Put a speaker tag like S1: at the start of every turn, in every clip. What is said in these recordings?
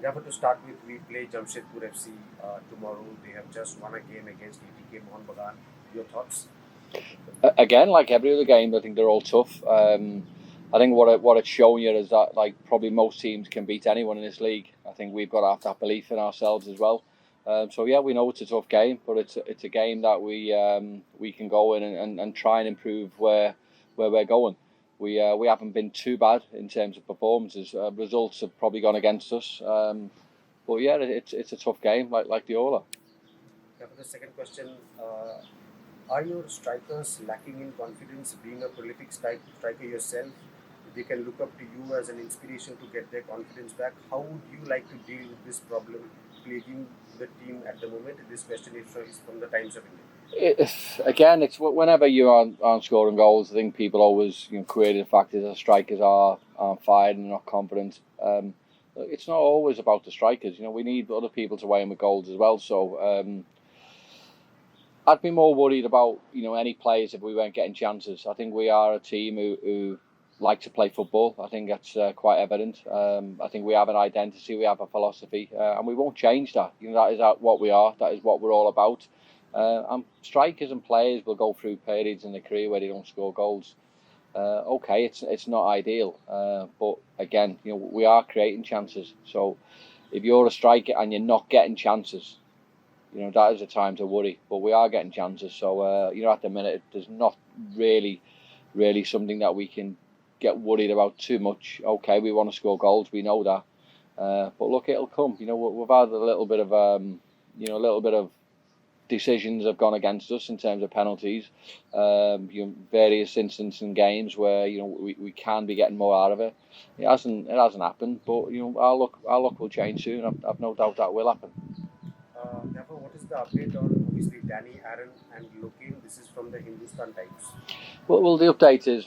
S1: Gaffer, to start with, we play Jamshedpur FC tomorrow. They have just won a game against ETK Mohun Bagan. Your thoughts?
S2: Again, like every other game, I think they're all tough. I think what it's shown you is that like probably most teams can beat anyone in this league. I think we've got to have that belief in ourselves as well. So yeah, we know it's a tough game, but it's a game that we can go in and try and improve where we're going. We haven't been too bad in terms of performances. Results have probably gone against us, but yeah, it's a tough game like the Ola.
S1: Yeah, for the second question, are your strikers lacking in confidence? Being a prolific striker yourself, they can look up to you as an inspiration to get their confidence back. How would you like to deal with this problem plaguing the team at the moment? This question is from the Times of India.
S2: Again, it's whenever you aren't scoring goals, I think people always create the fact that strikers aren't fired and not confident. It's not always about the strikers. We need other people to weigh in with goals as well. So I'd be more worried about any players if we weren't getting chances. I think we are a team who like to play football. I think that's quite evident. I think we have an identity, we have a philosophy, and we won't change that. That is what we are. That is what we're all about. And strikers and players will go through periods in their career where they don't score goals. Okay, it's not ideal, but again, we are creating chances. So if you're a striker and you're not getting chances, that is a time to worry. But we are getting chances. So at the minute, there's not really something that we can get worried about too much. Okay, we want to score goals, we know that. But look, it'll come. We've had a little bit of decisions have gone against us in terms of penalties. Various instances in games where we can be getting more out of it. It hasn't happened, but our luck will change soon. I've no doubt that will happen.
S1: Therefore, what is the update on obviously Danny, Aaron, and Lokin? This is from the Hindustan Times.
S2: Well, the update is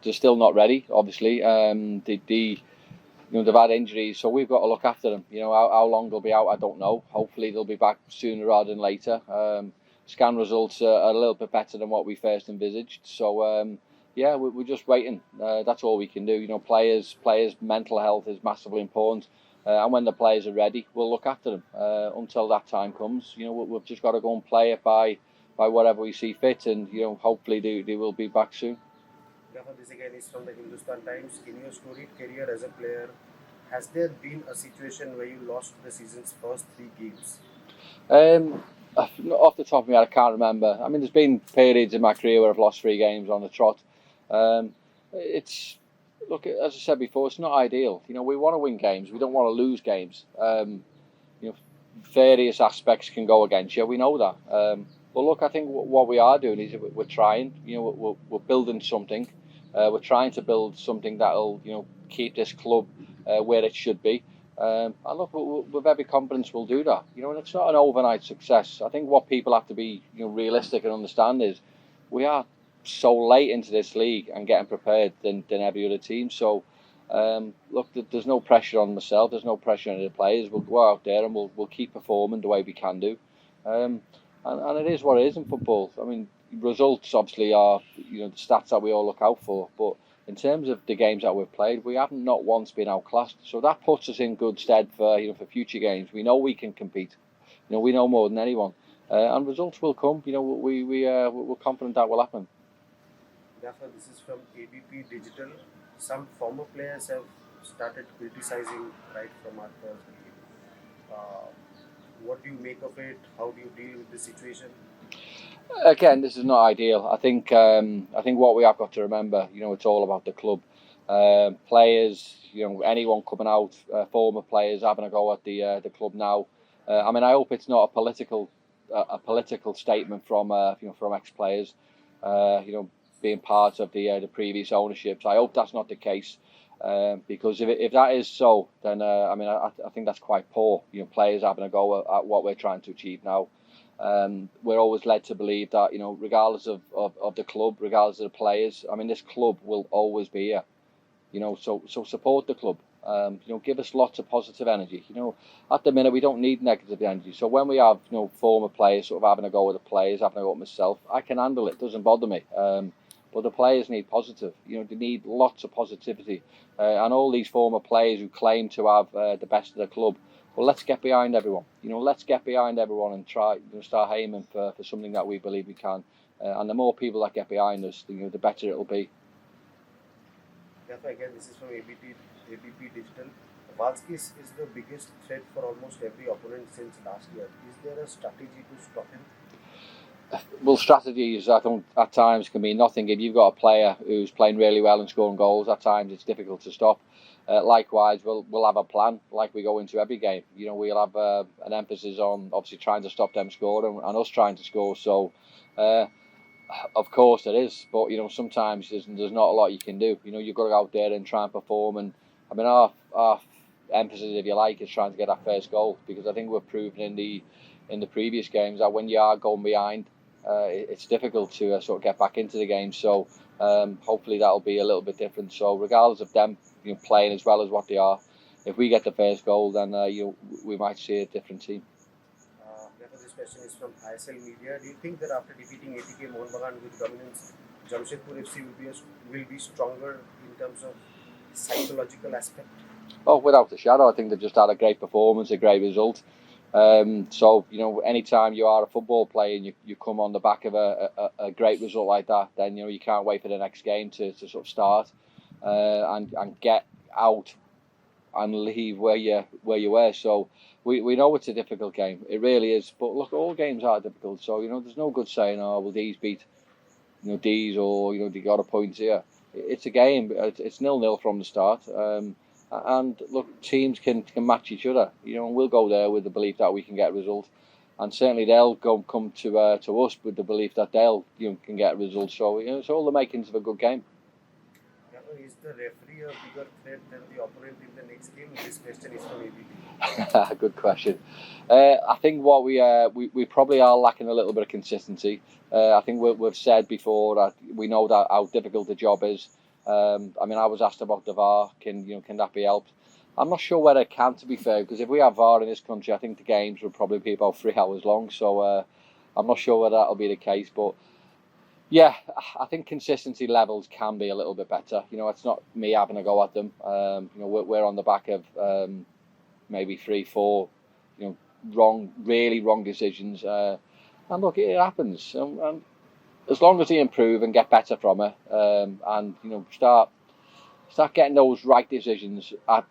S2: they're still not ready. Obviously, they've had injuries, so we've got to look after them. How long they'll be out, I don't know. Hopefully they'll be back sooner rather than later. Scan results are a little bit better than what we first envisaged. So yeah, we're just waiting. That's all we can do. Players' mental health is massively important. And when the players are ready, we'll look after them. Until that time comes, we've just got to go and play it by whatever we see fit, and hopefully they will be back soon.
S1: This again is from the Hindustan Times. In your storied career as a player, has there been a situation where you lost the season's first 3 games?
S2: Off the top of my head, I can't remember. I mean, there's been periods in my career where I've lost 3 games on the trot. Look, as I said before, it's not ideal. We want to win games. We don't want to lose games. Various aspects can go against you. We know that. But look, I think what we are doing is we're trying. We're building something. We're trying to build something that'll keep this club where it should be. And look, with every confidence we'll do that. And it's not an overnight success. I think what people have to be realistic and understand is we are so late into this league and getting prepared than every other team. So look, there's no pressure on myself. There's no pressure on the players. We'll go out there and we'll keep performing the way we can do. And it is what it is in football. I mean, results obviously are the stats that we all look out for, but in terms of the games that we've played, we haven't not once been outclassed. So that puts us in good stead for future games. We know we can compete. We know more than anyone, and results will come. We're confident that will happen.
S1: Therefore, this is from ABP Digital. Some former players have started criticizing right from our first game. What do you make of it? How do you deal with the situation?
S2: Again, this is not ideal. I think what we have got to remember, it's all about the club. Players, anyone coming out, former players having a go at the club now. I mean, I hope it's not a political statement from ex-players. Being part of the previous ownerships. I hope that's not the case. Because if that is so, then I think that's quite poor. Players having a go at what we're trying to achieve now. We're always led to believe that regardless of the club, regardless of the players, I mean this club will always be here. So support the club. Give us lots of positive energy. At the minute we don't need negative energy. So when we have former players sort of having a go at the players, having a go at myself, I can handle it. It doesn't bother me. but the players need positive. They need lots of positivity, and all these former players who claim to have the best of the club. Well, let's get behind everyone. Let's get behind everyone and try start aiming for something that we believe we can. And the more people that get behind us, the better it'll be.
S1: Again, this is from ABP Digital. Valskis is the biggest threat for almost every opponent since last year. Is there a strategy to stop him?
S2: Well, strategies I think at times can mean nothing. If you've got a player who's playing really well and scoring goals, at times it's difficult to stop. Likewise, we'll have a plan like we go into every game. We'll have an emphasis on obviously trying to stop them scoring and us trying to score. So, of course there is, but sometimes there's not a lot you can do. You've got to go out there and try and perform. And I mean our emphasis, if you like, is trying to get that first goal, because I think we've proven in the previous games that when you are going behind, it's difficult to sort of get back into the game. So hopefully that'll be a little bit different. So regardless of them playing as well as what they are, if we get the first goal, then we might see a different team.
S1: This question is from ISL Media. Do you think that after defeating ATK Mohun Bagan with dominance, Jamshedpur FC will be stronger in terms of psychological aspect?
S2: Oh, without a shadow. I think they've just had a great performance, a great result. So anytime you are a football player and you come on the back of a great result like that, then you can't wait for the next game to sort of start and get out and leave where you were. So we know it's a difficult game. It really is. But look, all games are difficult. So there's no good saying, oh well, these beat these, or they got a point here. It's a game. It's 0-0 from the start. And look, teams can match each other, and we'll go there with the belief that we can get a result, and certainly they'll come to us with the belief that they'll can get a result. So it's all the makings of a good game.
S1: Is the referee a bigger threat than the opponent in the next game? This question is from ABP.
S2: Good question. I think what we probably are lacking a little bit of consistency. I think we've said before that we know that how difficult the job is. I mean, I was asked about the VAR. Can that be helped? I'm not sure whether it can, to be fair, because if we have VAR in this country, I think the games would probably be about 3 hours long. So I'm not sure whether that'll be the case. But yeah, I think consistency levels can be a little bit better. It's not me having a go at them. We're on the back of maybe 3-4, really wrong decisions. And look, it happens. And as long as they improve and get better from it, and start getting those right decisions at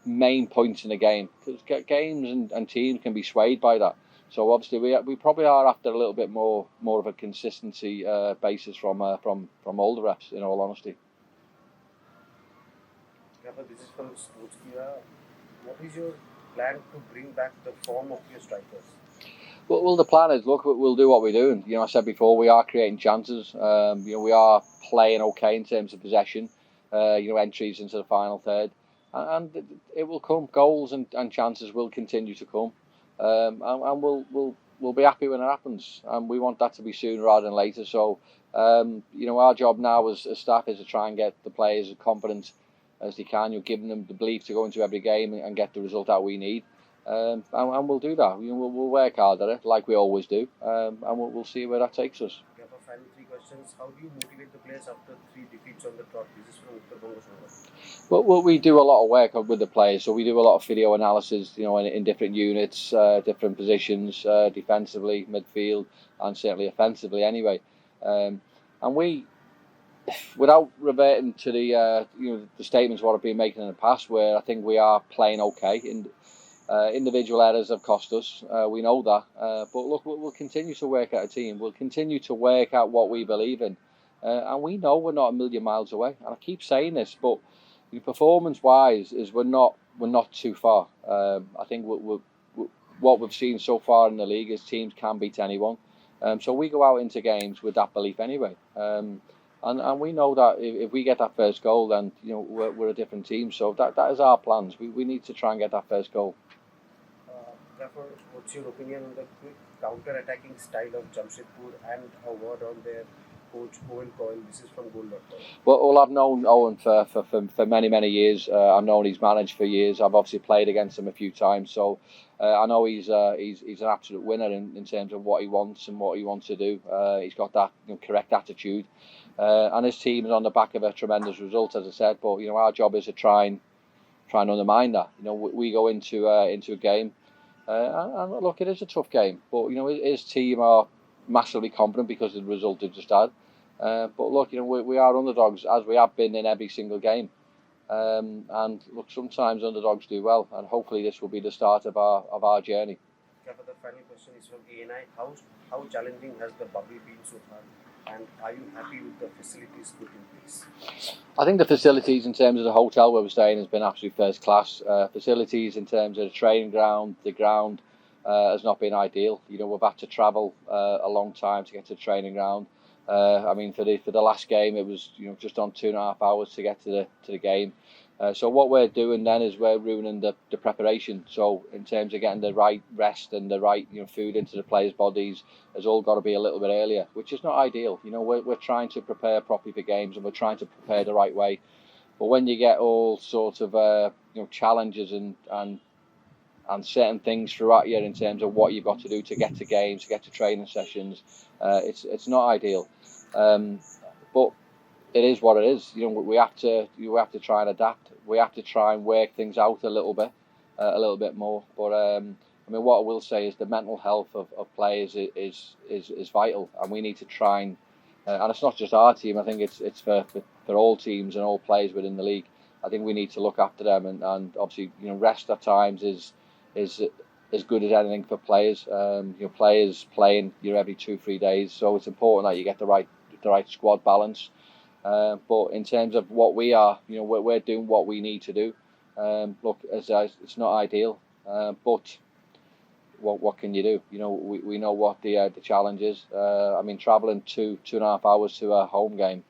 S2: main points in the game, because games and teams can be swayed by that. So obviously we probably are after a little bit more of a consistency basis from all the refs, in all honesty.
S1: This is from Sportskeeda. What is your plan to bring back the form of your strikers?
S2: Well, the plan is, look, we'll do what we're doing. I said before, we are creating chances. We are playing okay in terms of possession. Entries into the final third, and it will come. Goals and chances will continue to come, and we'll be happy when it happens. And we want that to be sooner rather than later. So, our job now as staff is to try and get the players as confident as they can. You're giving them the belief to go into every game and get the result that we need. And we'll do that. We'll work hard at it like we always do, and we'll see where that takes us.
S1: We have a final 3 questions. How do you motivate the players after 3 defeats on the trot? This is from Uttar Bengal.
S2: Well, we do a lot of work with the players, so we do a lot of video analysis, in different units, different positions, defensively, midfield, and certainly offensively anyway. And we, without reverting to the statements what I've been making in the past, where I think we are playing okay. Individual errors have cost us. We know that. But look, we'll continue to work at a team. We'll continue to work at what we believe in. And we know we're not a million miles away. And I keep saying this, but performance-wise, we're not too far. I think what we've seen so far in the league is teams can beat anyone. So we go out into games with that belief anyway. And we know that if we get that first goal, then we're a different team. So that is our plans. We need to try and get that first goal.
S1: Therefore, what's your opinion on the quick counter-attacking style of Jamshedpur, and a word on their coach Owen Coyle. This is from Goal.com.
S2: Well, I've known Owen for many years. I've known he's managed for years. I've obviously played against him a few times, so I know he's an absolute winner in terms of what he wants and what he wants to do. He's got that correct attitude, and his team is on the back of a tremendous result, as I said. But our job is to try and undermine that. We go into a game, and look, it is a tough game, but his team are massively confident because of the result they've just had. But look, we are underdogs, as we have been in every single game. And look, sometimes underdogs do well, and hopefully this will be the start of our journey.
S1: Okay, the final question is from ANI. How challenging has the bubble been so far, and are you happy with the facilities put in place?
S2: I think the facilities in terms of the hotel where we're staying has been absolutely first class. Facilities in terms of the training ground, the ground has not been ideal. We've had to travel a long time to get to the training ground. I mean, for the last game, it was just on 2.5 hours to get to the game. So what we're doing then is we're ruining the preparation. So in terms of getting the right rest and the right food into the players' bodies, has all got to be a little bit earlier, which is not ideal. We're trying to prepare properly for games, and we're trying to prepare the right way. But when you get all sorts of challenges and certain things throughout you in terms of what you've got to do to get to games, to get to training sessions, it's not ideal. But it is what it is. We have to try and adapt. We have to try and work things out a little bit more. But I mean, what I will say is the mental health of players is vital, and we need to try and it's not just our team. I think it's for all teams and all players within the league. I think we need to look after them, and obviously rest at times is as good as anything for players. Players playing every 2-3 days, so it's important that you get the right squad balance. But in terms of what we are, we're doing what we need to do. Look, it's not ideal, but what can you do? We know what the challenge is. I mean, travelling 2.5 hours to a home game,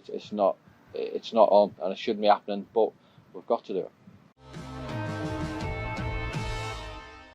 S2: it's not on, and it shouldn't be happening. But we've got to do it.